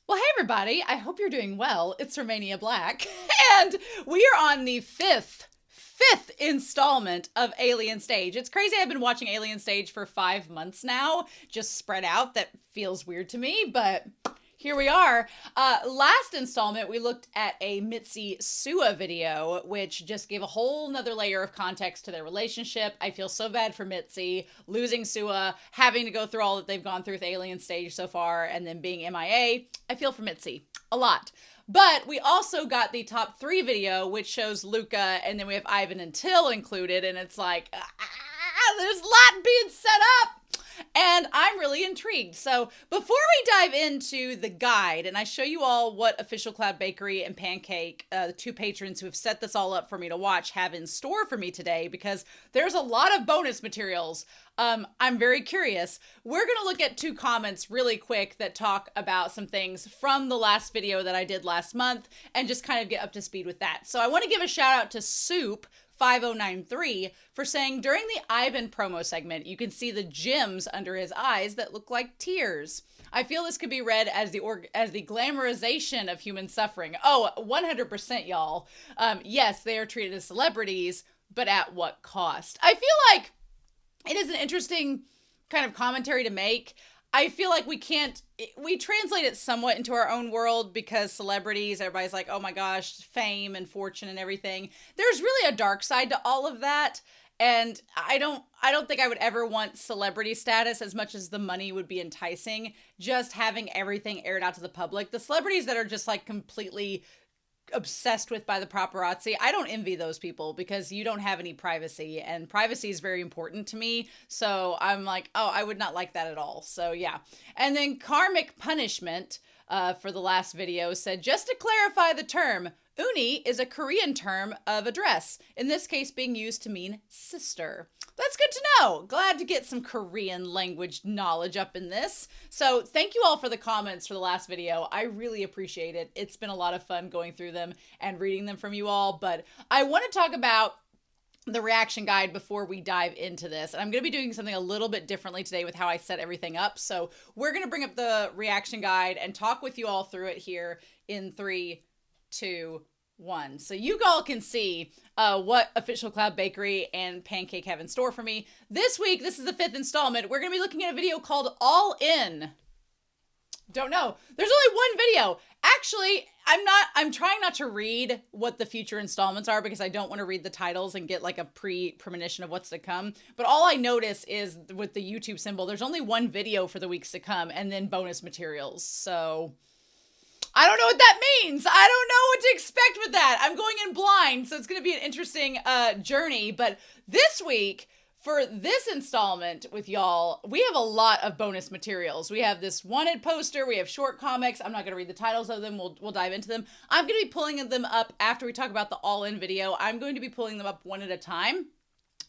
Well, hey everybody, I hope you're doing well. It's Romania Black, and we are on the fifth installment of Alien Stage. It's crazy, I've been watching Alien Stage for 5 months now, just spread out. That feels weird to me, but here we are. Last installment, we looked at a Mitzi Sua video, which just gave a whole nother layer of context to their relationship. I feel so bad for Mitzi, losing Sua, having to go through all that they've gone through with Alien Stage so far, and then being MIA. I feel for Mitzi a lot. But we also got the top 3 video, which shows Luca, and then we have Ivan and Till included, and it's like, there's a lot being set up. And I'm really intrigued. So before we dive into the guide, and I show you all what Official Cloud Bakery and Pancake, the 2 patrons who have set this all up for me to watch, have in store for me today, because there's a lot of bonus materials. I'm very curious. We're going to look at 2 comments really quick that talk about some things from the last video that I did last month and just kind of get up to speed with that. So I want to give a shout out to Soup 5093 for saying during the Ivan promo segment, you can see the gems under his eyes that look like tears. I feel this could be read as the glamorization of human suffering. Oh, 100% y'all. Yes, they are treated as celebrities, but at what cost? I feel like it is an interesting kind of commentary to make. I feel like we translate it somewhat into our own world because celebrities, everybody's like, oh my gosh, fame and fortune and everything. There's really a dark side to all of that. And I don't think I would ever want celebrity status as much as the money would be enticing, just having everything aired out to the public. The celebrities that are just like completely obsessed with by the paparazzi, I don't envy those people because you don't have any privacy, and privacy is very important to me. So I'm like, oh, I would not like that at all. So yeah. And then Karmic Punishment for the last video said, just to clarify the term, uni is a Korean term of address, in this case being used to mean sister. That's good to know. Glad to get some Korean language knowledge up in this. So thank you all for the comments for the last video. I really appreciate it. It's been a lot of fun going through them and reading them from you all. But I want to talk about the reaction guide before we dive into this. And I'm going to be doing something a little bit differently today with how I set everything up. So we're going to bring up the reaction guide and talk with you all through it here in 3, 2, 1. So you all can see what Official Cloud Bakery and Pancake have in store for me. This week, this is the 5th installment. We're going to be looking at a video called All In. Don't know. There's only one video. Actually, I'm trying not to read what the future installments are because I don't want to read the titles and get like a premonition of what's to come. But all I notice is with the YouTube symbol, there's only one video for the weeks to come and then bonus materials. So I don't know what that means. I don't know what to expect with that. I'm going in blind, so it's going to be an interesting journey. But this week, for this installment with y'all, we have a lot of bonus materials. We have this wanted poster. We have short comics. I'm not going to read the titles of them. We'll dive into them. I'm going to be pulling them up after we talk about the all-in video. I'm going to be pulling them up one at a time.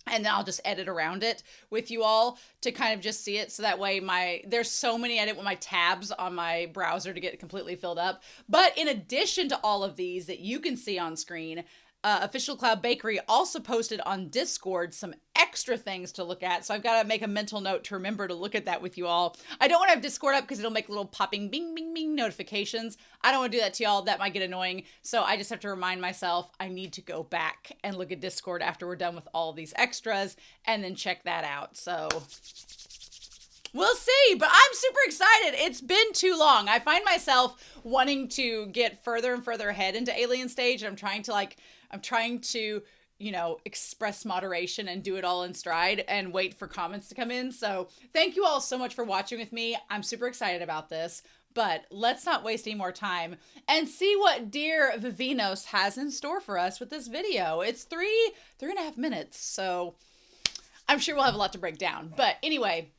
And then I'll just edit around it with you all to kind of just see it. So that way there's so many, I didn't want my tabs on my browser to get completely filled up. But in addition to all of these that you can see on screen, Official Cloud Bakery also posted on Discord some extra things to look at. So I've got to make a mental note to remember to look at that with you all. I don't want to have Discord up because it'll make little popping bing, bing, bing notifications. I don't want to do that to y'all. That might get annoying. So I just have to remind myself I need to go back and look at Discord after we're done with all these extras and then check that out. So we'll see, but I'm super excited. It's been too long. I find myself wanting to get further and further ahead into Alien Stage. I'm trying to, you know, express moderation and do it all in stride and wait for comments to come in. So thank you all so much for watching with me. I'm super excited about this, but let's not waste any more time and see what dear Vivinos has in store for us with this video. It's three and a half minutes. So I'm sure we'll have a lot to break down, but anyway,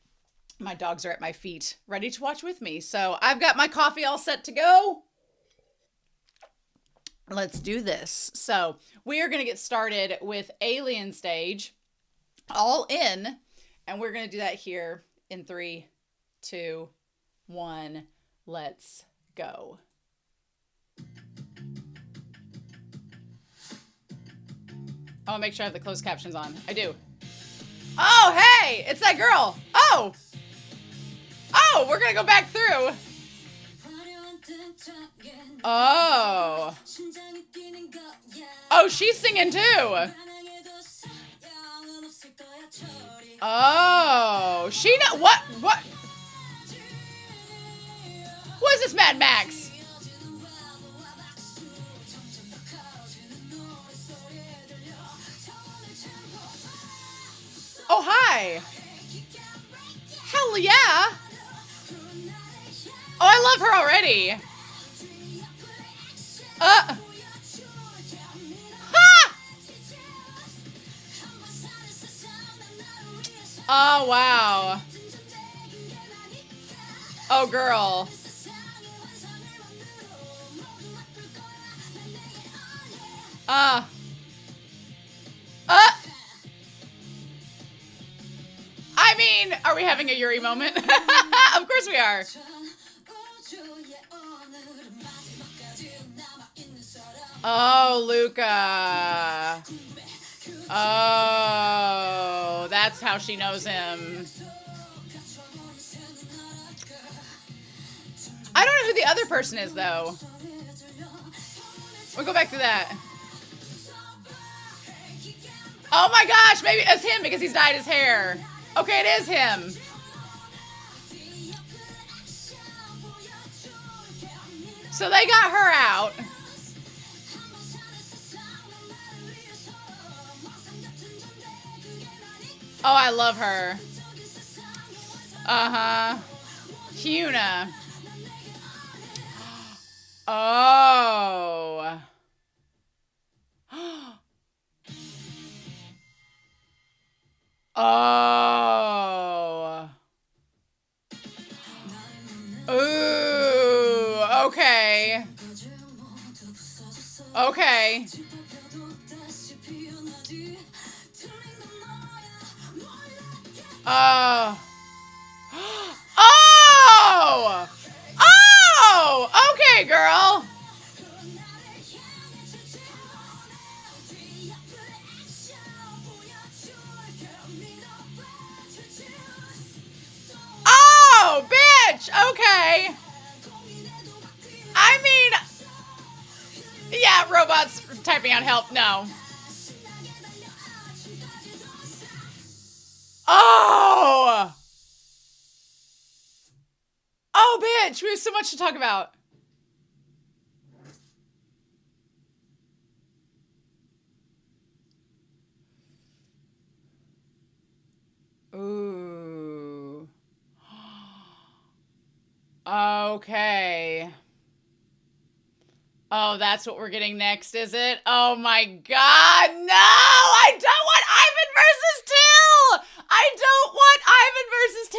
my dogs are at my feet ready to watch with me. So I've got my coffee all set to go. Let's do this. So we are going to get started with Alien Stage, All In, and we're going to do that here in 3, 2, 1. Let's go. I want to make sure I have the closed captions on. I do. Oh, hey, it's that girl. Oh, we're going to go back through. Oh. Oh, she's singing too. Oh, she know what? What is this, Mad Max? Oh, hi. Hell yeah. Oh, I love her already. Ha! Oh, wow. Oh, girl. I mean, are we having a Yuri moment? Of course we are. Oh, Luca. Oh, that's how she knows him. I don't know who the other person is, though. We'll go back to that. Oh my gosh, maybe it's him because he's dyed his hair. Okay, it is him. So they got her out. Oh, I love her. Uh-huh. Hyuna. Oh. Oh. Ooh, okay. Okay. Oh. Oh! Oh! Okay, girl. Oh, bitch! Okay. I mean, yeah, robots typing out help, no. Oh! Oh, bitch, we have so much to talk about. Ooh. Okay. Oh, that's what we're getting next, is it? Oh my god, no! I don't want Ivan versus Till! I don't want Ivan versus Till!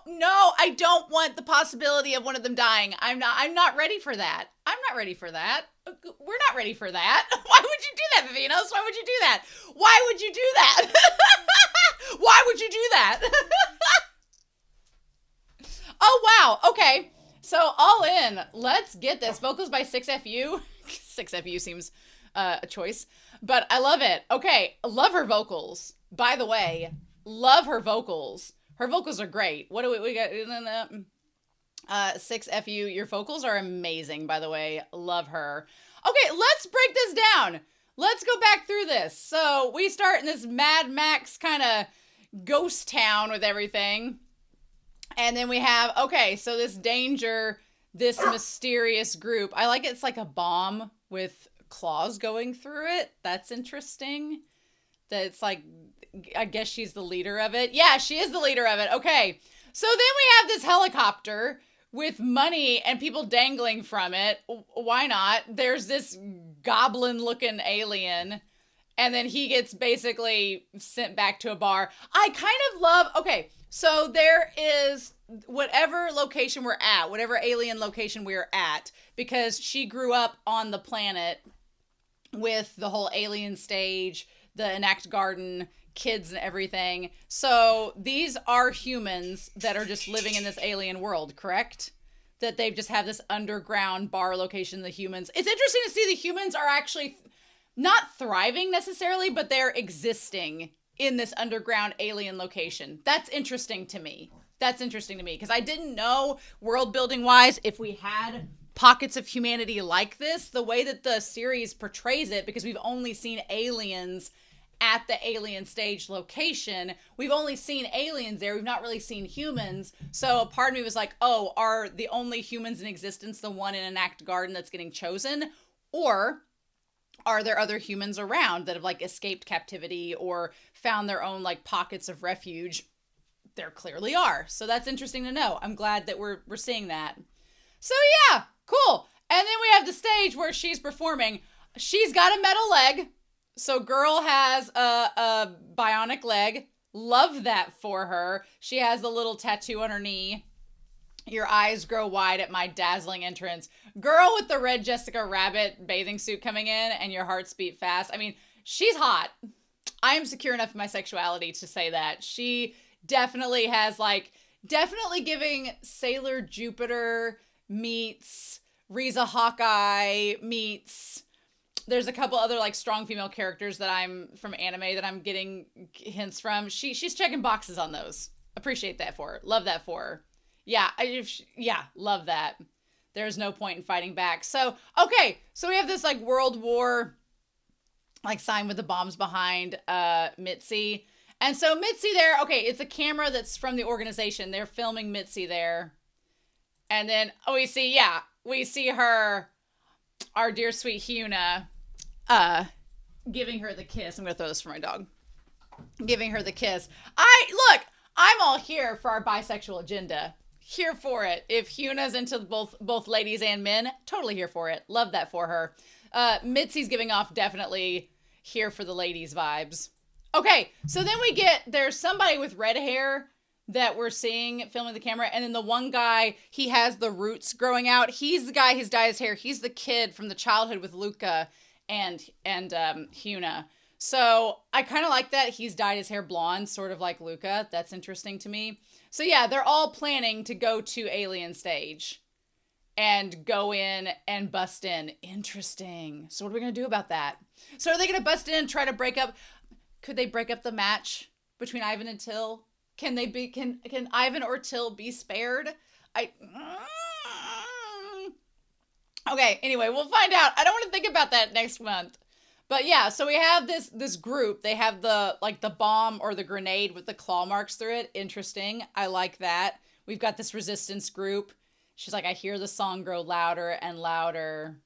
No, I don't want the possibility of one of them dying. I'm not ready for that. I'm not ready for that. We're not ready for that. Why would you do that, Vivinos? Why would you do that? Why would you do that? Why would you do that? Oh, wow. Okay. So, all in. Let's get this. Vocals by 6FU. 6FU seems a choice. But I love it. Okay. Love her vocals. By the way, love her vocals. Her vocals are great. What do we got? 6FU. Your vocals are amazing, by the way. Love her. Okay, let's break this down. Let's go back through this. So, we start in this Mad Max kind of ghost town with everything. And then we have, okay, so this danger, this mysterious group. I like it's like a bomb with claws going through it. That's interesting. That it's like, I guess she's the leader of it. Yeah, she is the leader of it. Okay. So then we have this helicopter with money and people dangling from it. Why not? There's this goblin-looking alien. And then he gets basically sent back to a bar. I kind of love, okay, so there is whatever location we're at, whatever alien location we're at, because she grew up on the planet with the whole alien stage, the Enact Garden, kids and everything. So these are humans that are just living in this alien world, correct? That they've just have this underground bar location, the humans. It's interesting to see the humans are actually not thriving necessarily, but they're existing in this underground alien location. That's interesting to me. That's interesting to me because I didn't know world building wise if we had pockets of humanity like this, the way that the series portrays it, because we've only seen aliens at the alien stage location. We've only seen aliens there. We've not really seen humans. So a part of me was like, oh, are the only humans in existence the one in an act garden that's getting chosen? Or are there other humans around that have like escaped captivity or found their own like pockets of refuge? There clearly are. So that's interesting to know. I'm glad that we're seeing that. So yeah, cool. And then we have the stage where she's performing. She's got a metal leg. So girl has a bionic leg. Love that for her. She has a little tattoo on her knee. Your eyes grow wide at my dazzling entrance. Girl with the red Jessica Rabbit bathing suit coming in and your hearts beat fast. I mean, she's hot. I am secure enough in my sexuality to say that. She definitely has like, definitely giving Sailor Jupiter meets Riza Hawkeye meets... There's a couple other like strong female characters that I'm from anime that I'm getting hints from. She's checking boxes on those. Appreciate that for her. Love that for her. Yeah, love that. There's no point in fighting back. So, okay. So we have this like World War like sign with the bombs behind Mizi. And so Mizi there, okay, it's a camera that's from the organization. They're filming Mizi there. And then we see her, our dear sweet Hyuna, giving her the kiss. I'm gonna throw this for my dog. Giving her the kiss. I'm all here for our bisexual agenda. Here for it. If Hyuna's into both ladies and men, totally here for it. Love that for her. Mitzi's giving off definitely here for the ladies vibes. Okay, so then there's somebody with red hair that we're seeing filming the camera, and then the one guy, he has the roots growing out. He's the guy who's dyed his hair. He's the kid from the childhood with Luca and Hyuna. So I kind of like that he's dyed his hair blonde, sort of like Luca. That's interesting to me. So yeah, they're all planning to go to Alien Stage and go in and bust in. Interesting. So what are we going to do about that? So are they going to bust in and try to break up? Could they break up the match between Ivan and Till? Can Ivan or Till be spared? Okay, anyway, we'll find out. I don't want to think about that next month. But yeah, so we have this group. They have the bomb or the grenade with the claw marks through it. Interesting. I like that. We've got this resistance group. She's like, I hear the song grow louder and louder.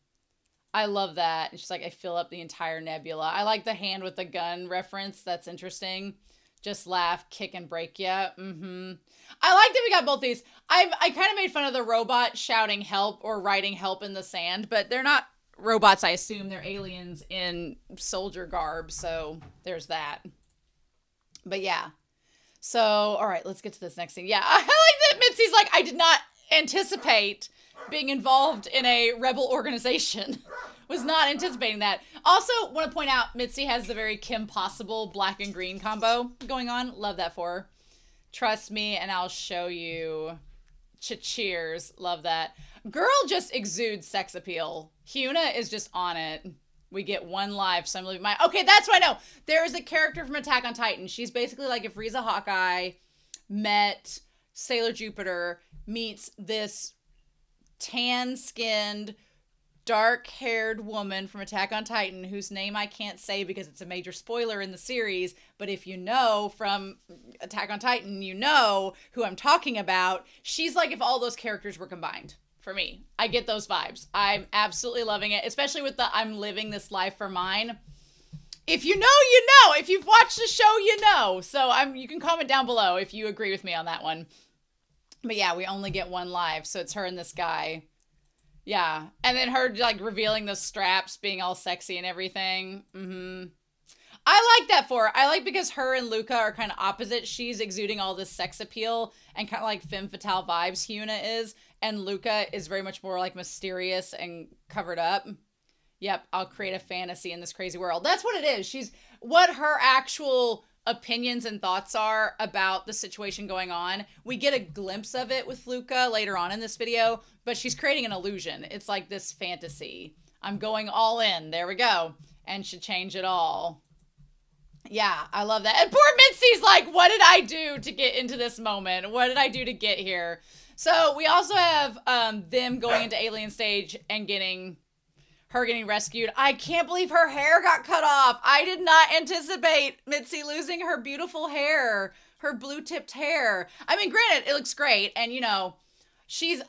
I love that. And she's like, I fill up the entire nebula. I like the hand with the gun reference. That's interesting. Just laugh, kick, and break ya. I like that we got both these. I kind of made fun of the robot shouting help or writing help in the sand, but they're not robots, I assume. They're aliens in soldier garb, so there's that. But yeah. So, all right, let's get to this next thing. Yeah, I like that Mitzi's like, I did not anticipate being involved in a rebel organization. Was not anticipating that. Also, want to point out, Mizi has the very Kim Possible black and green combo going on. Love that for her. Trust me, and I'll show you. Cheers. Love that. Girl just exudes sex appeal. Hyuna is just on it. We get one live. So I'm leaving my... Okay, that's what I know. There is a character from Attack on Titan. She's basically like if Riza Hawkeye met Sailor Jupiter meets this tan-skinned, dark-haired woman from Attack on Titan whose name I can't say because it's a major spoiler in the series, but if you know from Attack on Titan, you know who I'm talking about. She's like if all those characters were combined for me. I get those vibes. I'm absolutely loving it, especially with the I'm living this life for mine. If you know, you know. If you've watched the show, you know. So you can comment down below if you agree with me on that one. But yeah, we only get one live, so it's her and this guy. Yeah, and then her like revealing the straps, being all sexy and everything. I like that for her. I like because her and Luca are kind of opposite. She's exuding all this sex appeal and kind of like femme fatale vibes Hyuna is, and Luca is very much more like mysterious and covered up. Yep, I'll create a fantasy in this crazy world. That's what it is. She's what her actual opinions and thoughts are about the situation going on. We get a glimpse of it with Luca later on in this video, but she's creating an illusion. It's like this fantasy. I'm going all in. There we go. And should change it all. Yeah, I love that. And poor Mitzi's like, what did I do to get into this moment? What did I do to get here? So we also have them going into alien stage and getting rescued. I can't believe her hair got cut off. I did not anticipate Mitzi losing her beautiful hair, her blue tipped hair. I mean, granted, it looks great. And,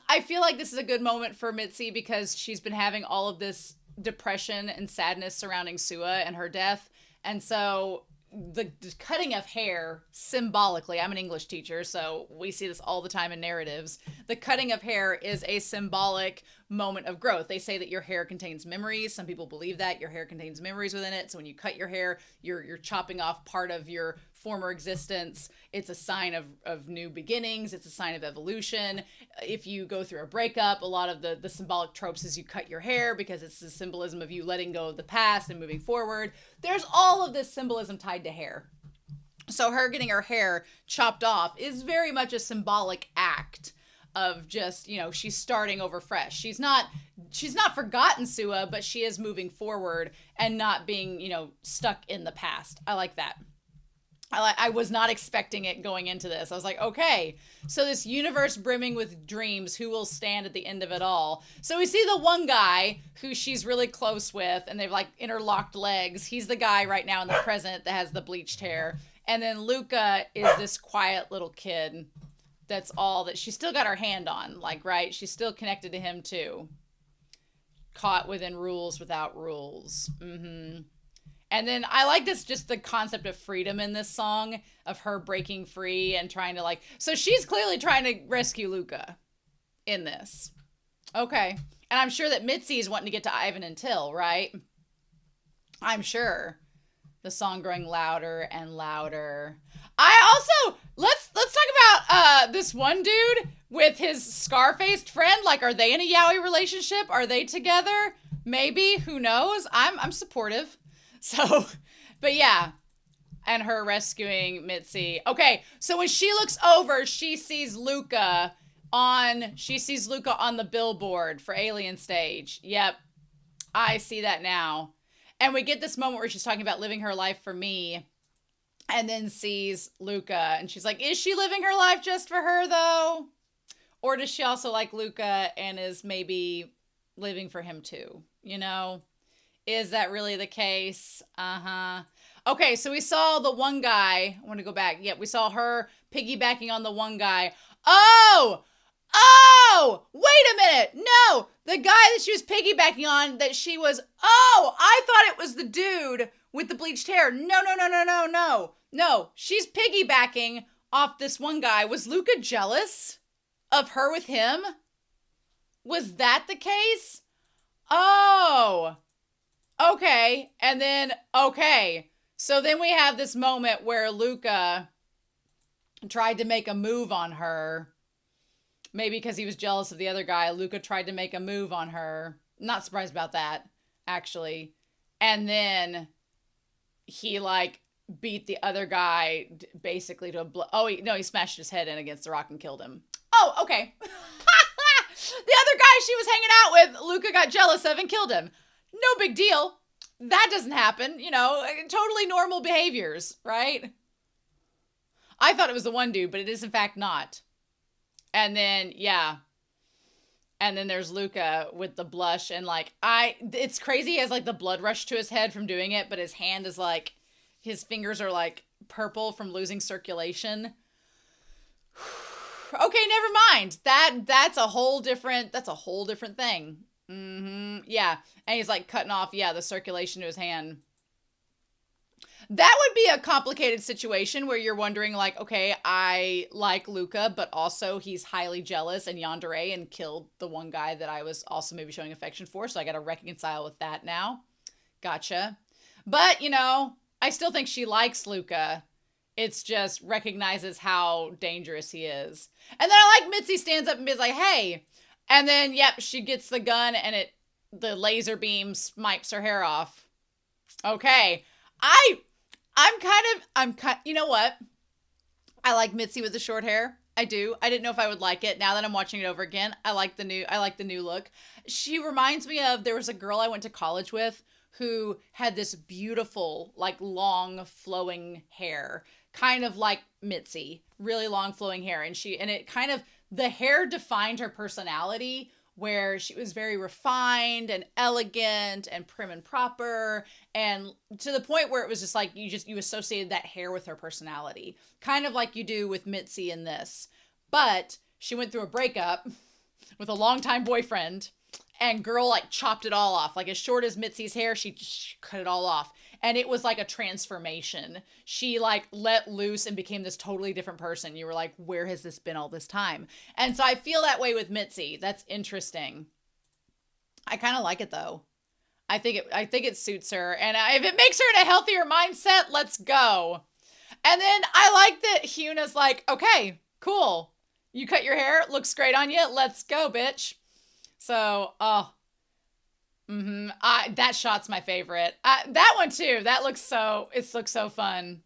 I feel like this is a good moment for Mitzi because she's been having all of this depression and sadness surrounding Sua and her death. And so the cutting of hair symbolically, I'm an English teacher, so we see this all the time in narratives. The cutting of hair is a symbolic moment of growth. They say that your hair contains memories. Some people believe that your hair contains memories within it. So when you cut your hair, you're chopping off part of your former existence. It's a sign of new beginnings. It's a sign of evolution. If you go through a breakup, a lot of the symbolic tropes is you cut your hair because it's the symbolism of you letting go of the past and moving forward. There's all of this symbolism tied to hair. So her getting her hair chopped off is very much a symbolic act of just, she's starting over fresh. She's not forgotten Sua, but she is moving forward and not being, stuck in the past. I like that. I was not expecting it going into this. I was like, okay, so this universe brimming with dreams, who will stand at the end of it all? So we see the one guy who she's really close with, and they've like interlocked legs. He's the guy right now in the present that has the bleached hair. And then Luca is this quiet little kid. That's all that she's still got her hand on, like, right? She's still connected to him too. Caught within rules without rules. And then I like this, just the concept of freedom in this song, of her breaking free and trying to so she's clearly trying to rescue Luca in this. Okay. And I'm sure that Mitzi is wanting to get to Ivan and Till, right? I'm sure. The song growing louder and louder. I also, let's talk about this one dude with his scar-faced friend. Like, are they in a yaoi relationship? Are they together? Maybe, who knows? I'm supportive. So, but yeah, and her rescuing Mitzi. Okay, so when she looks over, she sees Luca on the billboard for Alien Stage. Yep, I see that now. And we get this moment where she's talking about living her life for me, and then sees Luca, and she's like, is she living her life just for her, though? Or does she also like Luca and is maybe living for him, too? Is that really the case? Okay, so we saw the one guy. I want to go back. Yep, we saw her piggybacking on the one guy. Oh, wait a minute. No, the guy that she was piggybacking on, I thought it was the dude with the bleached hair. No, she's piggybacking off this one guy. Was Luca jealous of her with him? Was that the case? Oh, okay. And then, so then we have this moment where Luca tried to make a move on her. Maybe because he was jealous of the other guy, Luca tried to make a move on her. Not surprised about that, actually. And then he beat the other guy basically to he smashed his head in against the rock and killed him. Oh, okay. The other guy she was hanging out with, Luca got jealous of and killed him. No big deal. That doesn't happen. Totally normal behaviors, right? I thought it was the one dude, but it is in fact not. And then, yeah. And then there's Luca with the blush and it's crazy. He has the blood rush to his head from doing it, but his hand is his fingers are purple from losing circulation. Okay, never mind. That's a whole different thing. Yeah. And he's cutting off, the circulation to his hand. That would be a complicated situation where you're wondering okay, I like Luca, but also he's highly jealous and yandere and killed the one guy that I was also maybe showing affection for. So I got to reconcile with that now. Gotcha. But, I still think she likes Luca. It's just recognizes how dangerous he is. And then I Mitzi stands up and is like, hey. And then, yep, she gets the gun and the laser beam snipes her hair off. Okay. You know what? I like Mitzi with the short hair. I do. I didn't know if I would like it. Now that I'm watching it over again, I like the new look. She reminds me of, there was a girl I went to college with who had this beautiful, like long flowing hair, kind of like Mitzi, really long flowing hair. And it kind of, the hair defined her personality, where she was very refined and elegant and prim and proper, and to the point where it was just like you associated that hair with her personality, kind of like you do with Mitzi in this. But she went through a breakup with a longtime boyfriend, and girl like chopped it all off. Like as short as Mitzi's hair, she cut it all off. And it was like a transformation. She like let loose and became this totally different person. You were like, where has this been all this time? And so I feel that way with Mitzi. That's interesting. I kind of like it though. I think it suits her. And if it makes her in a healthier mindset, let's go. And then I like that Hyuna's like, okay, cool. You cut your hair. It looks great on you. Let's go, bitch. So, that shot's my favorite. That one too. It looks so fun.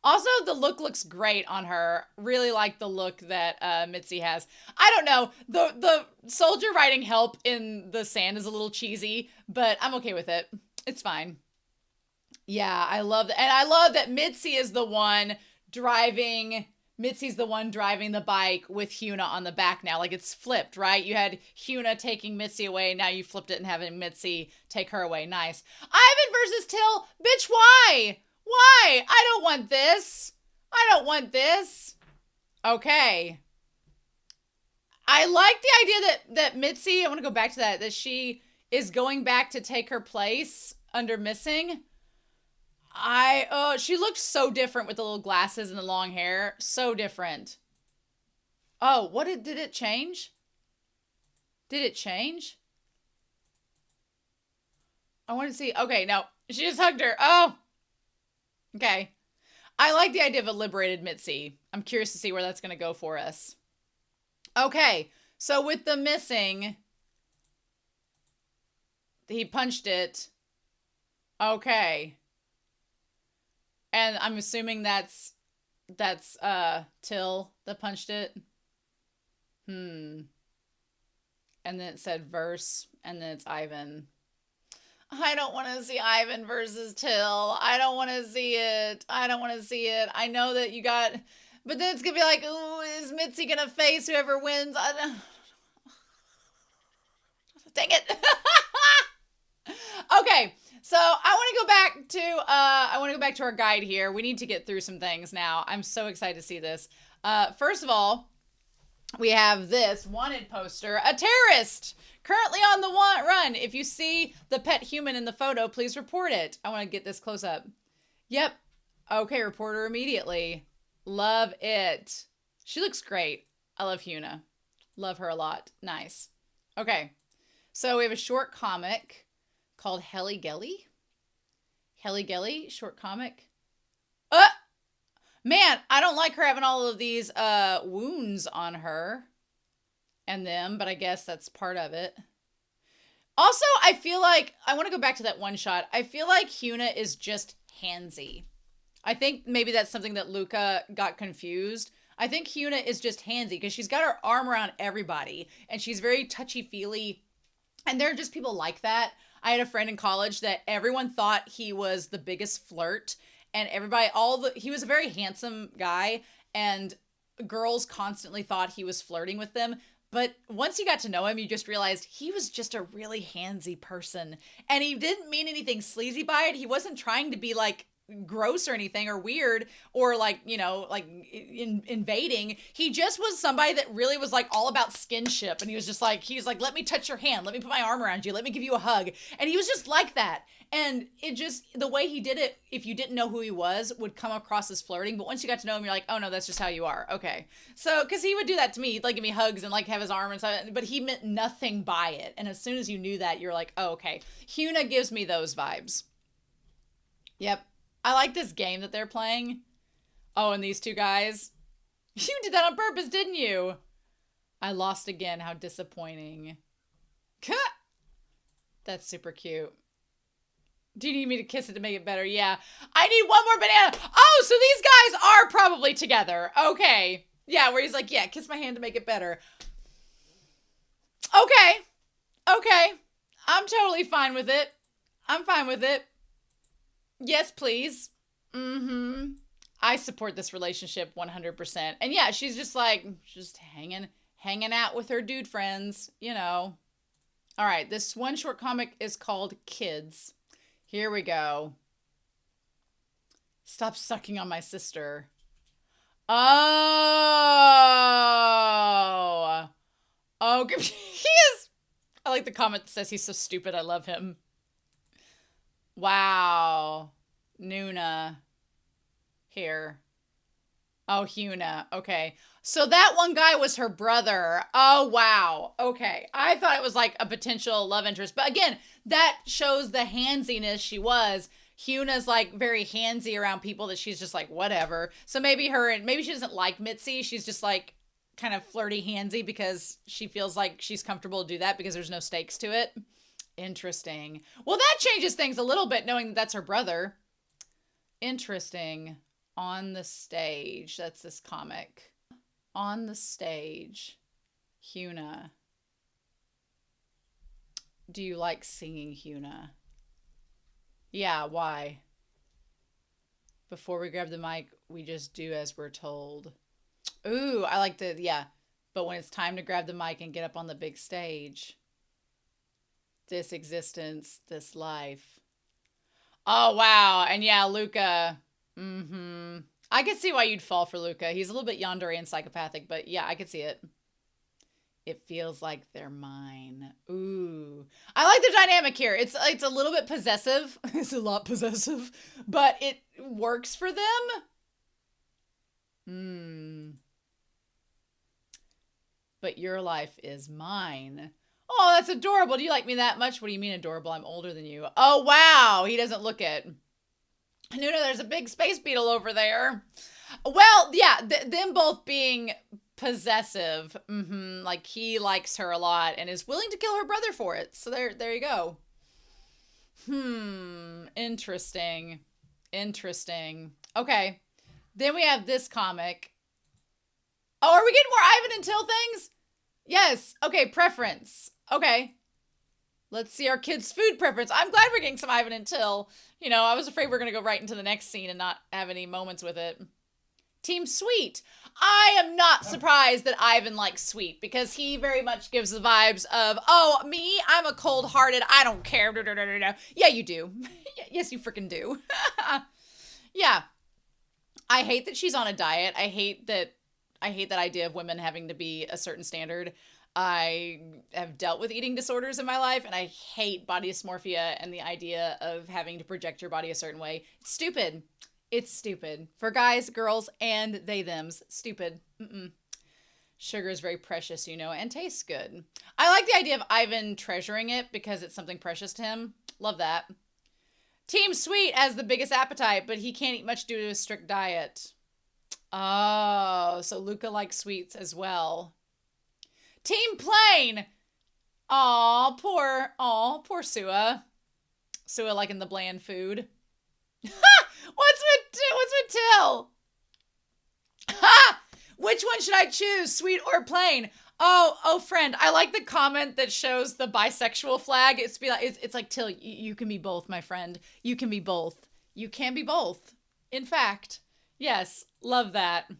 Also, the look looks great on her. Really like the look that Mitzi has. I don't know. The soldier riding help in the sand is a little cheesy, but I'm okay with it. It's fine. Yeah, I love that. And I love that Mitzi's the one driving the bike with Hyuna on the back now. Like it's flipped, right? You had Hyuna taking Mitzi away. Now you flipped it and having Mitzi take her away. Nice. Ivan versus Till. Bitch, why? Why? I don't want this. Okay. I like the idea that Mitzi, I want to go back to that she is going back to take her place under Missing. She looked so different with the little glasses and the long hair. So different. Oh, did it change? Did it change? I want to see. Okay, no. She just hugged her. Oh. Okay. I like the idea of a liberated Mitzi. I'm curious to see where that's going to go for us. Okay. So with the Missing, he punched it. Okay. And I'm assuming that's Till that punched it. And then it said verse, and then it's Ivan. I don't want to see Ivan versus Till. I don't want to see it. I know that you got, but then it's going to be like, ooh, is Mitzi going to face whoever wins? Dang it. Okay. So I want to go back to our guide here. We need to get through some things now. I'm so excited to see this. First of all, we have this wanted poster, a terrorist currently on the run. If you see the pet human in the photo, please report it. I want to get this close up. Yep. Okay, report her immediately. Love it. She looks great. I love Hyuna. Love her a lot. Nice. Okay. So we have a short comic called Helly Gelly. Helly Gelly, short comic. Man, I don't like her having all of these wounds on her and them, but I guess that's part of it. Also, I feel like, I want to go back to that one shot. I feel like Hyuna is just handsy. I think maybe that's something that Luca got confused. I think Hyuna is just handsy because she's got her arm around everybody and she's very touchy-feely. And there are just people like that. I had a friend in college that everyone thought he was the biggest flirt, and he was a very handsome guy, and girls constantly thought he was flirting with them. But once you got to know him, you just realized he was just a really handsy person, and he didn't mean anything sleazy by it. He wasn't trying to be like gross or anything or weird or like, invading. He just was somebody that really was like all about skinship. And he was like, let me touch your hand. Let me put my arm around you. Let me give you a hug. And he was just like that. And it just, the way he did it, if you didn't know who he was, would come across as flirting. But once you got to know him, you're like, oh no, that's just how you are. Okay. So, cause he would do that to me. He'd like give me hugs and like have his arm and stuff, but he meant nothing by it. And as soon as you knew that, you're like, oh, okay. Hyuna gives me those vibes. Yep. I like this game that they're playing. Oh, and these two guys. You did that on purpose, didn't you? I lost again. How disappointing. That's super cute. Do you need me to kiss it to make it better? Yeah. I need one more banana. Oh, so these guys are probably together. Okay. Yeah, where he's like, yeah, kiss my hand to make it better. Okay. I'm totally fine with it. I'm fine with it. Yes, please. Mm-hmm. I support this relationship 100%. And yeah, she's just like, just hanging out with her dude friends, you know. All right, this one short comic is called Kids. Here we go. Stop sucking on my sister. Oh. Oh, he is. I like the comment that says he's so stupid. I love him. Wow. Nuna. Here. Oh, Hyuna. Okay. So that one guy was her brother. Oh, wow. Okay. I thought it was like a potential love interest. But again, that shows the handsiness she was. Hyuna's like very handsy around people that she's just like, whatever. So maybe maybe she doesn't like Mitzi. She's just like kind of flirty handsy because she feels like she's comfortable to do that because there's no stakes to it. Interesting. Well, that changes things a little bit knowing that that's her brother. Interesting. On the stage. That's this comic. On the stage. Hyuna. Do you like singing, Hyuna? Yeah, why? Before we grab the mic, we just do as we're told. Ooh, I like the, yeah. But when it's time to grab the mic and get up on the big stage, this existence, this life. Oh, wow. And yeah, Luca. Mm-hmm. I could see why you'd fall for Luca. He's a little bit yandere and psychopathic, but yeah, I could see it. It feels like they're mine. Ooh. I like the dynamic here. It's a little bit possessive. It's a lot possessive, but it works for them. But your life is mine. Oh, that's adorable. Do you like me that much? What do you mean adorable? I'm older than you. Oh, wow. He doesn't look it. Nuna, there's a big space beetle over there. Well, yeah, them both being possessive. Like he likes her a lot and is willing to kill her brother for it. So there you go. Interesting. Okay. Then we have this comic. Oh, are we getting more Ivan and Till things? Yes. Okay, preference. Okay. Let's see our kids' food preference. I'm glad we're getting some Ivan and Till. You know, I was afraid we were going to go right into the next scene and not have any moments with it. Team Sweet. I am not surprised that Ivan likes Sweet because he very much gives the vibes of, oh, me, I'm a cold-hearted, I don't care. Yeah, you do. Yes, you freaking do. Yeah. I hate that she's on a diet. I hate that idea of women having to be a certain standard. I have dealt with eating disorders in my life, and I hate body dysmorphia and the idea of having to project your body a certain way. It's stupid. It's stupid. For guys, girls, and they, thems. Stupid. Sugar is very precious, you know, and tastes good. I like the idea of Ivan treasuring it because it's something precious to him. Love that. Team Sweet has the biggest appetite, but he can't eat much due to a strict diet. Oh, so Luca likes sweets as well. Team Plain. Aw, poor Sua. Sua liking the bland food. What's with Till? Ha! Which one should I choose, sweet or plain? Oh, friend, I like the comment that shows the bisexual flag. It's like, Till, you can be both, my friend. You can be both. You can be both. In fact, yes, love that.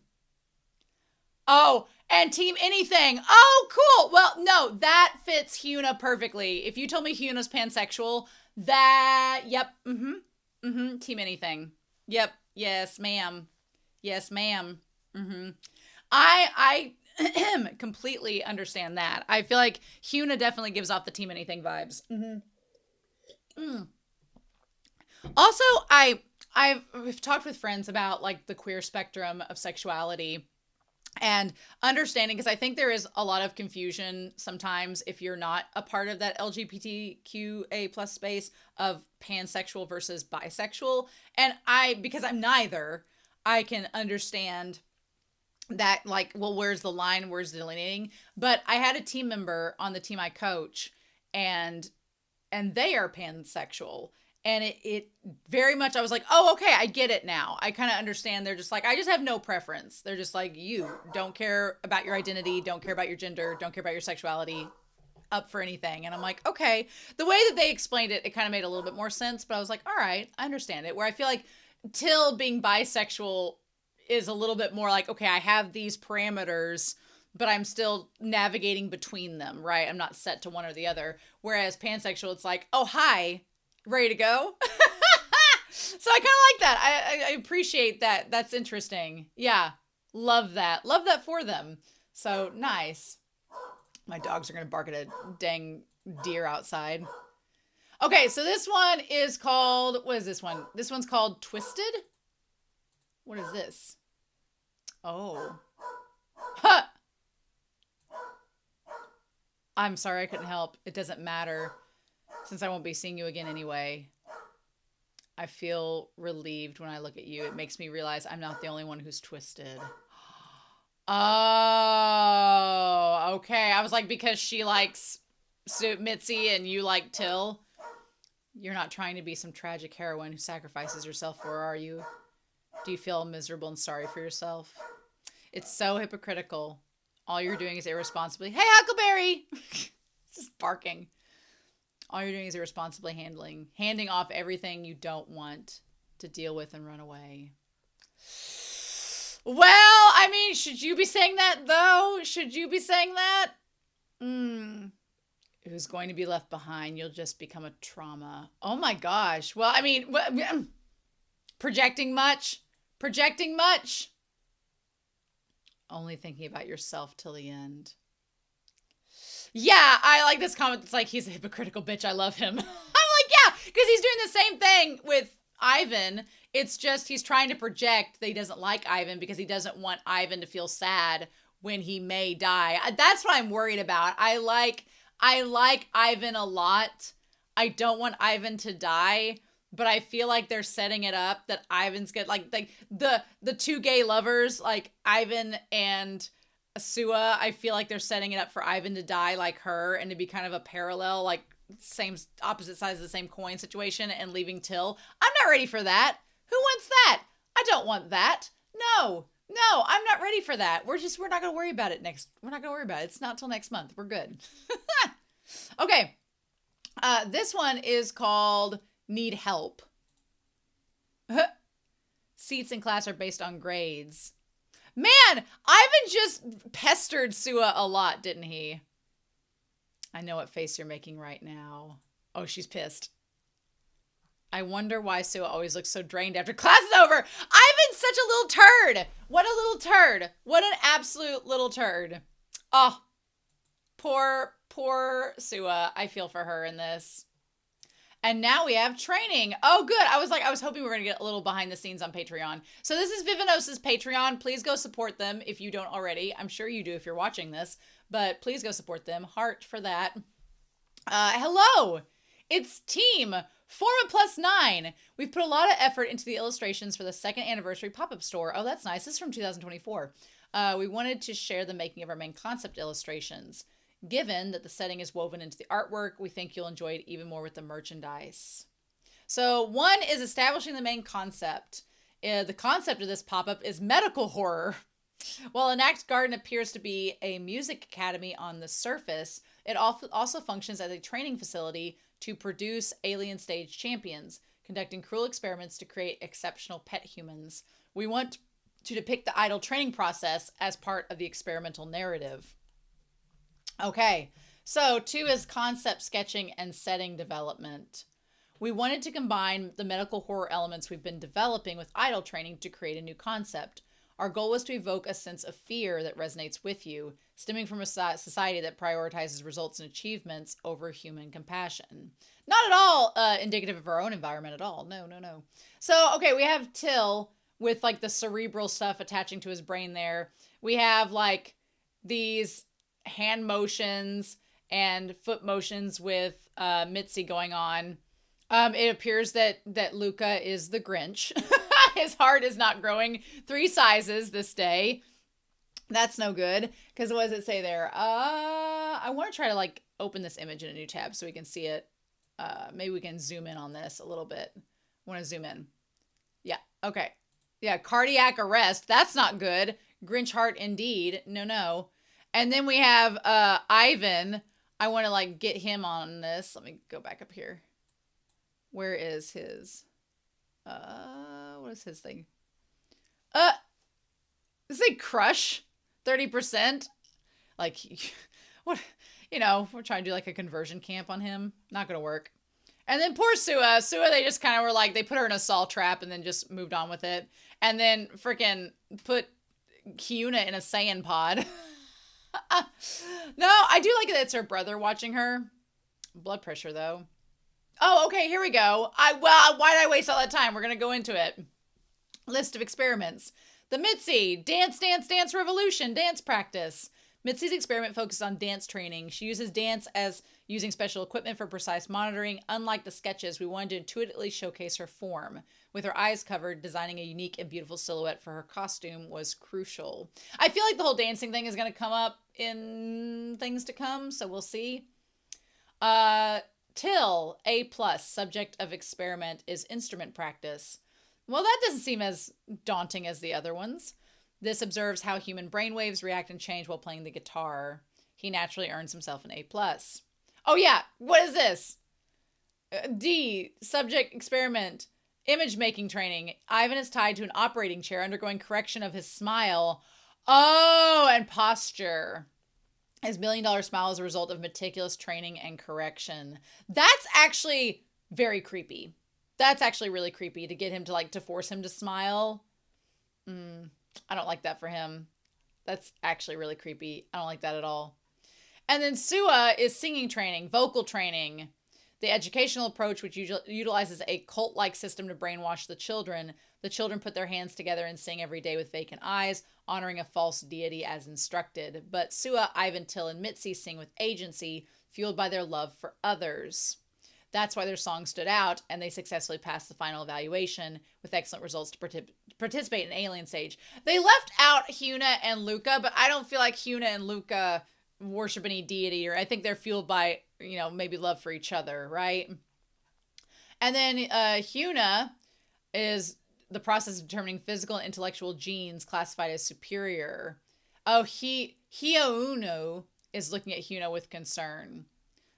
Oh, and Team Anything. Oh, cool. Well, no, that fits Hyuna perfectly. If you told me Hyuna's pansexual, yep, Team Anything. Yep, yes, ma'am. Yes, ma'am. I completely understand that. I feel like Hyuna definitely gives off the Team Anything vibes. Also, we've talked with friends about like the queer spectrum of sexuality and understanding, because I think there is a lot of confusion sometimes if you're not a part of that LGBTQA plus space of pansexual versus bisexual. And because I'm neither, I can understand that, like, well, where's the line? Where's the delineating? But I had a team member on the team I coach, and they are pansexual. And it very much, I was like, oh, okay, I get it now. I kind of understand. They're just like, I just have no preference. They're just like, you don't care about your identity, don't care about your gender, don't care about your sexuality. up for anything. And I'm like, okay. The way that they explained it, it kind of made a little bit more sense. But I was like, all right, I understand it. Where I feel like Till being bisexual is a little bit more like, okay, I have these parameters, but I'm still navigating between them, right? I'm not set to one or the other. Whereas pansexual, it's like, oh, hi, ready to go? So I kind of like that. I appreciate that. That's interesting. Yeah, love that. Love that for them. So nice. My dogs are going to bark at a dang deer outside. Okay, so this one is called, what is this one? This one's called Twisted. What is this? Oh. Huh. I'm sorry, I couldn't help. It doesn't matter since I won't be seeing you again anyway. I feel relieved when I look at you. It makes me realize I'm not the only one who's twisted. Oh, okay. I was like, because she likes Mitzi and you like Till. You're not trying to be some tragic heroine who sacrifices herself for, are you? Do you feel miserable and sorry for yourself? It's so hypocritical. All you're doing is irresponsibly, hey, Huckleberry! Just barking. All you're doing is irresponsibly handing off everything you don't want to deal with and run away. Well, I mean, should you be saying that, though? Should you be saying that? Who's going to be left behind? You'll just become a trauma. Oh, my gosh. Well, I mean, projecting much? Projecting much? Only thinking about yourself till the end. Yeah, I like this comment. It's like, he's a hypocritical bitch. I love him. I'm like, yeah, because he's doing the same thing with Ivan. It's just he's trying to project that he doesn't like Ivan because he doesn't want Ivan to feel sad when he may die. That's what I'm worried about. I like Ivan a lot. I don't want Ivan to die, but I feel like they're setting it up that Ivan's good. Like the two gay lovers, like Ivan and Sua, I feel like they're setting it up for Ivan to die like her and to be kind of a parallel, like same opposite sides of the same coin situation and leaving Till. I'm not ready for that. Who wants that? I don't want that. No, I'm not ready for that. We're not going to worry about it we're not going to worry about it. It's not till next month. We're good. Okay. This one is called Need Help. Seats in class are based on grades. Man, Ivan just pestered Sua a lot, didn't he? I know what face you're making right now. Oh, she's pissed. I wonder why Sua always looks so drained after class is over. Ivan's such a little turd. What a little turd. What an absolute little turd. Oh, poor Sua. I feel for her in this. And now we have training. Oh, good. I was hoping we were going to get a little behind the scenes on Patreon. So this is Vivanos's Patreon. Please go support them if you don't already. I'm sure you do if you're watching this, but please go support them. Heart for that. Hello. It's Team Forma +9. We've put a lot of effort into the illustrations for the 2nd anniversary pop-up store. Oh, that's nice. This is from 2024. We wanted to share the making of our main concept illustrations. Given that the setting is woven into the artwork, we think you'll enjoy it even more with the merchandise. So one is establishing the main concept. The concept of this pop-up is medical horror. While Enact Garden appears to be a music academy on the surface, it also functions as a training facility to produce alien stage champions, conducting cruel experiments to create exceptional pet humans. We want to depict the idle training process as part of the experimental narrative. Okay, so 2 is concept sketching and setting development. We wanted to combine the medical horror elements we've been developing with idle training to create a new concept. Our goal was to evoke a sense of fear that resonates with you, stemming from a society that prioritizes results and achievements over human compassion. Not at all indicative of our own environment at all. No. So, okay, we have Till with like the cerebral stuff attaching to his brain there. We have like these hand motions and foot motions with Mitzi going on. It appears that Luca is the Grinch. His heart is not growing 3 sizes this day. That's no good. Because what does it say there? I want to try to like open this image in a new tab so we can see it. Maybe we can zoom in on this a little bit. I want to zoom in. Yeah. Okay. Yeah. Cardiac arrest. That's not good. Grinch heart indeed. No. And then we have Ivan. I want to like get him on this. Let me go back up here. Where is his? What is his thing? Is it crush? 30%? Like, what? You know, we're trying to do like a conversion camp on him. Not gonna work. And then poor Sua. Sua, they just kind of were like, they put her in a Saul trap and then just moved on with it. And then freaking put Hyuna in a Saiyan pod. No, I do like that it's her brother watching her. Blood pressure, though. Oh, okay, here we go. Well, why did I waste all that time? We're going to go into it. List of experiments. The Mizi, Dance, Dance, Dance Revolution, dance practice. Mitzi's experiment focused on dance training. She uses dance as using special equipment for precise monitoring. Unlike the sketches, we wanted to intuitively showcase her form. With her eyes covered, designing a unique and beautiful silhouette for her costume was crucial. I feel like the whole dancing thing is going to come up in things to come, so we'll see. Till, A+, subject of experiment is instrument practice. Well, that doesn't seem as daunting as the other ones. This observes how human brainwaves react and change while playing the guitar. He naturally earns himself an A+. Oh yeah, what is this? D, subject experiment, image making training. Ivan is tied to an operating chair, undergoing correction of his smile. Oh, and posture. His $1 million smile is a result of meticulous training and correction. That's actually very creepy. That's actually really creepy to get him to like, to force him to smile. I don't like that for him. That's actually really creepy. I don't like that at all. And then Sua is singing training, vocal training. The educational approach, which utilizes a cult-like system to brainwash the children. The children put their hands together and sing every day with vacant eyes, honoring a false deity as instructed. But Sua, Ivan, Till, and Mitzi sing with agency, fueled by their love for others. That's why their song stood out, and they successfully passed the final evaluation with excellent results to participate in Alien Stage. They left out Hyuna and Luca, but I don't feel like Hyuna and Luca worship any deity, or I think they're fueled by, you know, maybe love for each other, right? And then Hyuna is the process of determining physical and intellectual genes classified as superior. Oh, Hyuna is looking at Hyuna with concern.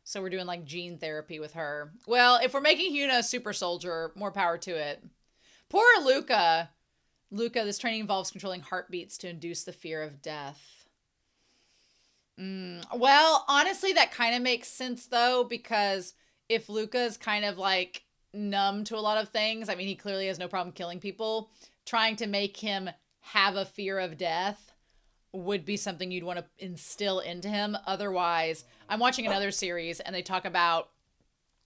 So we're doing like gene therapy with her. Well, if we're making Hyuna a super soldier, more power to it. Poor Luca. Luca, this training involves controlling heartbeats to induce the fear of death. Well, honestly, that kind of makes sense though, because if Luca's kind of like numb to a lot of things, I mean, he clearly has no problem killing people, trying to make him have a fear of death would be something you'd want to instill into him. Otherwise, I'm watching another series and they talk about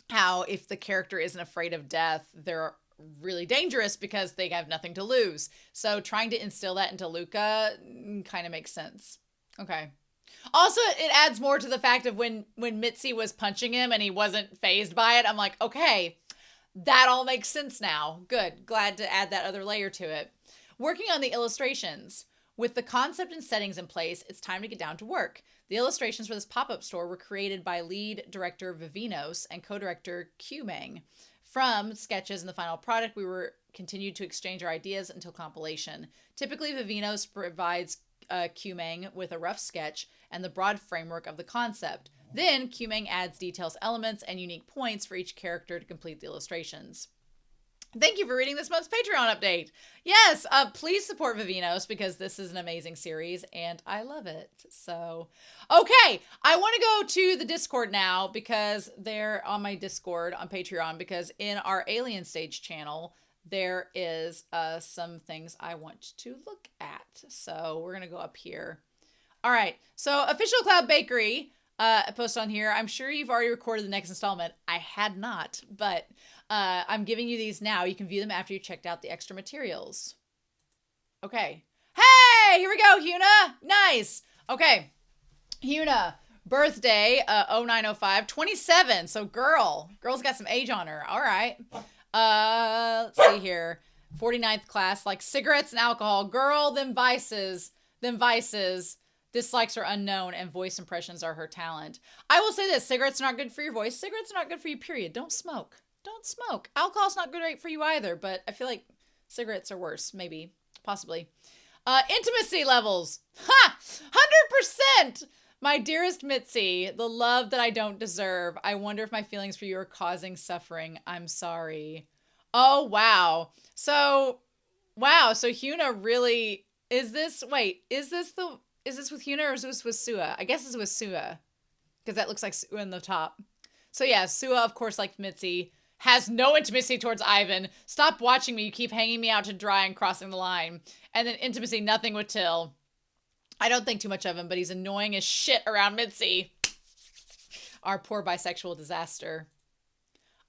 how if the character isn't afraid of death, they're really dangerous because they have nothing to lose. So trying to instill that into Luca kind of makes sense. Okay. Also, it adds more to the fact of when Mitzi was punching him and he wasn't fazed by it. I'm like, okay, that all makes sense now. Good. Glad to add that other layer to it. Working on the illustrations. With the concept and settings in place, it's time to get down to work. The illustrations for this pop-up store were created by lead director Vivinos and co-director Qmeng. From sketches and the final product, we were continued to exchange our ideas until compilation. Typically, Vivinos provides Qmeng with a rough sketch and the broad framework of the concept. Then, Qmeng adds details, elements, and unique points for each character to complete the illustrations. Thank you for reading this month's Patreon update. Yes, please support Vivinos because this is an amazing series and I love it. So, okay, I want to go to the Discord now because they're on my Discord on Patreon, because in our Alien Stage channel, there is some things I want to look at. So we're going to go up here. All right, so Official Cloud Bakery post on here. I'm sure you've already recorded the next installment. I had not, but I'm giving you these now. You can view them after you checked out the extra materials. Okay. Hey, here we go, Hyuna. Nice. Okay. Hyuna, birthday, 0905, 27. So girl's got some age on her. All right. Let's see here. 49th class, like cigarettes and alcohol. Girl, them vices. Dislikes are unknown and voice impressions are her talent. I will say this, cigarettes are not good for your voice. Cigarettes are not good for you, period. Don't smoke. Don't smoke. Alcohol's not good for you either, but I feel like cigarettes are worse, maybe, possibly. Intimacy levels. Ha! 100%! My dearest Mitzi, the love that I don't deserve. I wonder if my feelings for you are causing suffering. I'm sorry. Oh, wow. So Hyuna really, is this with Hyuna or is this with Sua? I guess it's with Sua because that looks like Sua in the top. So yeah, Sua, of course, like Mitzi, has no intimacy towards Ivan. Stop watching me. You keep hanging me out to dry and crossing the line. And then intimacy, nothing with Till. I don't think too much of him, but he's annoying as shit around Mitzi. Our poor bisexual disaster.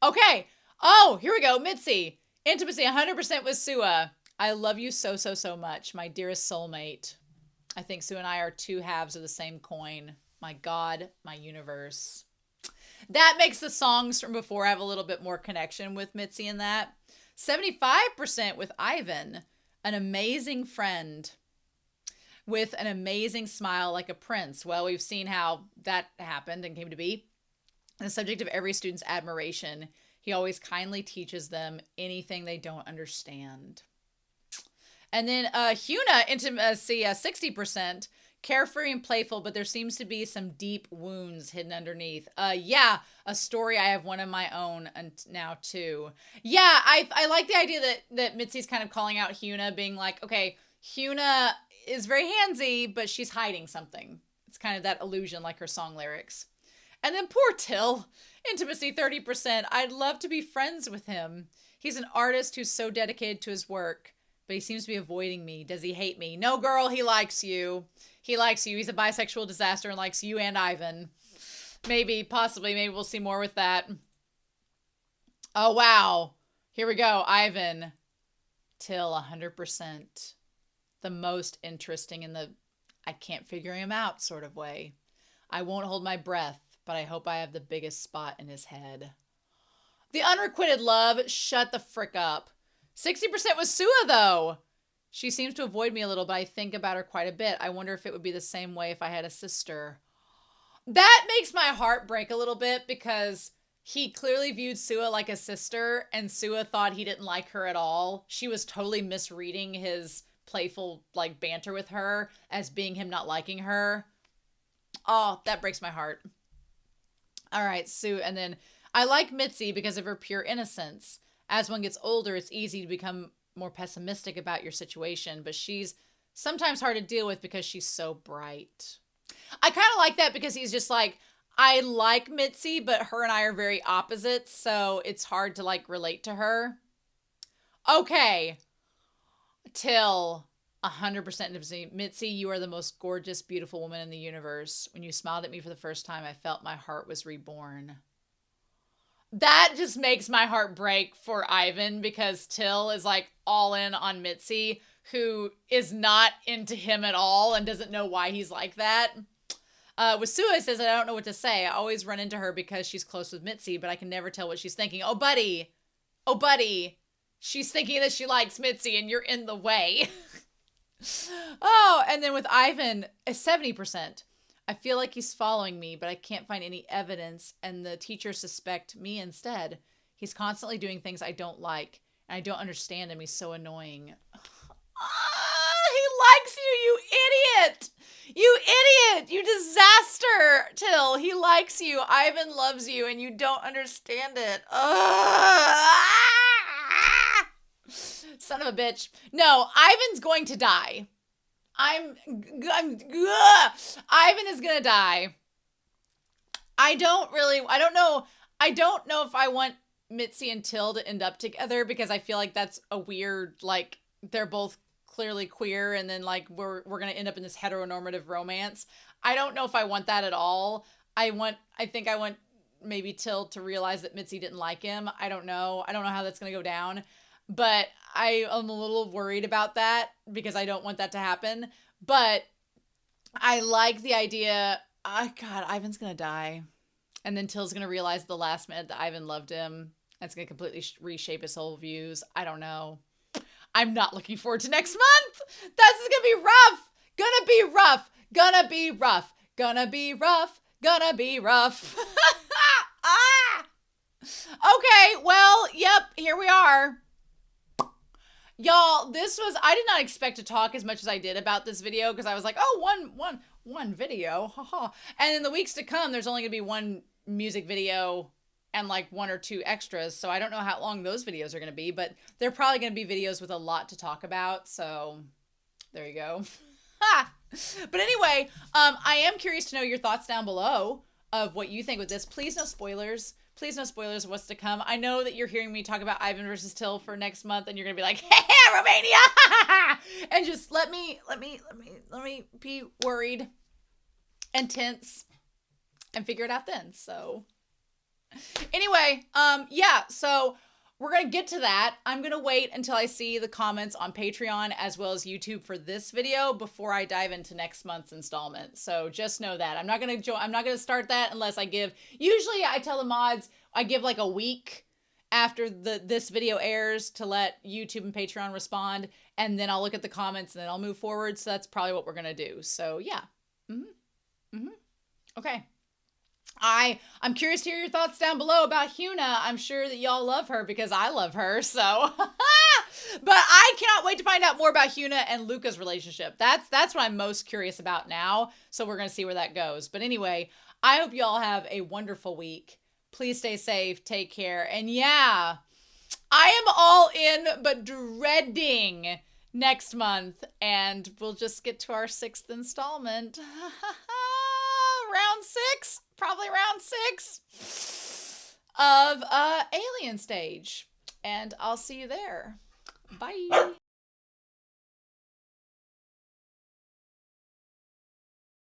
Okay. Oh, here we go. Mitzi. Intimacy 100% with Sua. I love you so, so, so much. My dearest soulmate. I think Sue and I are two halves of the same coin. My God, my universe. That makes the songs from before have a little bit more connection with Mitzi in that. 75% with Ivan. An amazing friend. With an amazing smile like a prince. Well, we've seen how that happened and came to be. The subject of every student's admiration. He always kindly teaches them anything they don't understand. And then Hyuna, intimacy 60%. Carefree and playful, but there seems to be some deep wounds hidden underneath. Yeah, a story. I have one of my own now too. Yeah, I like the idea that Mitzi's kind of calling out Hyuna, being like, okay, Hyuna is very handsy, but she's hiding something. It's kind of that illusion, like her song lyrics. And then poor Till, intimacy 30%. I'd love to be friends with him. He's an artist who's so dedicated to his work, but he seems to be avoiding me. Does he hate me? No, girl, he likes you. He likes you. He's a bisexual disaster and likes you and Ivan. Maybe, possibly, maybe we'll see more with that. Oh, wow. Here we go. Ivan. Till 100%. The most interesting in the I can't figure him out sort of way. I won't hold my breath, but I hope I have the biggest spot in his head. The unrequited love, shut the frick up. 60% was Sua, though. She seems to avoid me a little, but I think about her quite a bit. I wonder if it would be the same way if I had a sister. That makes my heart break a little bit because he clearly viewed Sua like a sister, and Sua thought he didn't like her at all. She was totally misreading his playful like banter with her as being him not liking her. Oh, that breaks my heart. All right, Sue. And then I like Mitzi because of her pure innocence. As one gets older, it's easy to become more pessimistic about your situation, but she's sometimes hard to deal with because she's so bright. I kind of like that because he's just like, I like Mitzi, but her and I are very opposite, so it's hard to like relate to her. Okay. Till 100% Mitzi, you are the most gorgeous, beautiful woman in the universe. When you smiled at me for the first time, I felt my heart was reborn. That just makes my heart break for Ivan because Till is like all in on Mitzi, who is not into him at all and doesn't know why he's like that. With Sua, says, I don't know what to say. I always run into her because she's close with Mitzi, but I can never tell what she's thinking. Oh, buddy. Oh, buddy. She's thinking that she likes Mitzi and you're in the way. Oh, and then with Ivan, 70%. I feel like he's following me, but I can't find any evidence, and the teachers suspect me instead. He's constantly doing things I don't like, and I don't understand him. He's so annoying. He likes you, you idiot! You idiot! You disaster, Till. He likes you. Ivan loves you, and you don't understand it. Son of a bitch. No, Ivan's going to die. Ivan is gonna die. I don't know if I want Mitzi and Till to end up together because I feel like that's a weird, like, they're both clearly queer and then like we're gonna end up in this heteronormative romance. I don't know if I want that at all. I think I want maybe Till to realize that Mitzi didn't like him. I don't know how that's gonna go down. But I am a little worried about that because I don't want that to happen. But I like the idea. Oh, God, Ivan's going to die. And then Till's going to realize the last minute that Ivan loved him. That's going to completely reshape his whole views. I don't know. I'm not looking forward to next month. This is going to be rough. Gonna be rough. Gonna be rough. Gonna be rough. Gonna be rough. Ah! Okay, well, yep, here we are. Y'all, I did not expect to talk as much as I did about this video because I was like, oh, one video. Haha. And in the weeks to come, there's only going to be one music video and like one or two extras. So I don't know how long those videos are going to be, but they're probably going to be videos with a lot to talk about. So there you go. But anyway, I am curious to know your thoughts down below of what you think with this. Please no spoilers. Please no spoilers of what's to come. I know that you're hearing me talk about Ivan versus Till for next month, and you're gonna be like, "Hey, Romania!" and just let me be worried and tense and figure it out then. So anyway, yeah, so we're going to get to that. I'm going to wait until I see the comments on Patreon as well as YouTube for this video before I dive into next month's installment. So just know that. I'm not going to start that unless usually I tell the mods, I give like a week after this video airs to let YouTube and Patreon respond, and then I'll look at the comments and then I'll move forward. So that's probably what we're going to do. So yeah. Okay. I'm curious to hear your thoughts down below about Hyuna. I'm sure that y'all love her because I love her. So, but I cannot wait to find out more about Hyuna and Luca's relationship. That's what I'm most curious about now. So we're going to see where that goes. But anyway, I hope y'all have a wonderful week. Please stay safe. Take care. And yeah, I am all in, but dreading next month. And we'll just get to our 6th installment. Round 6, probably round 6 of Alien Stage. And I'll see you there. Bye.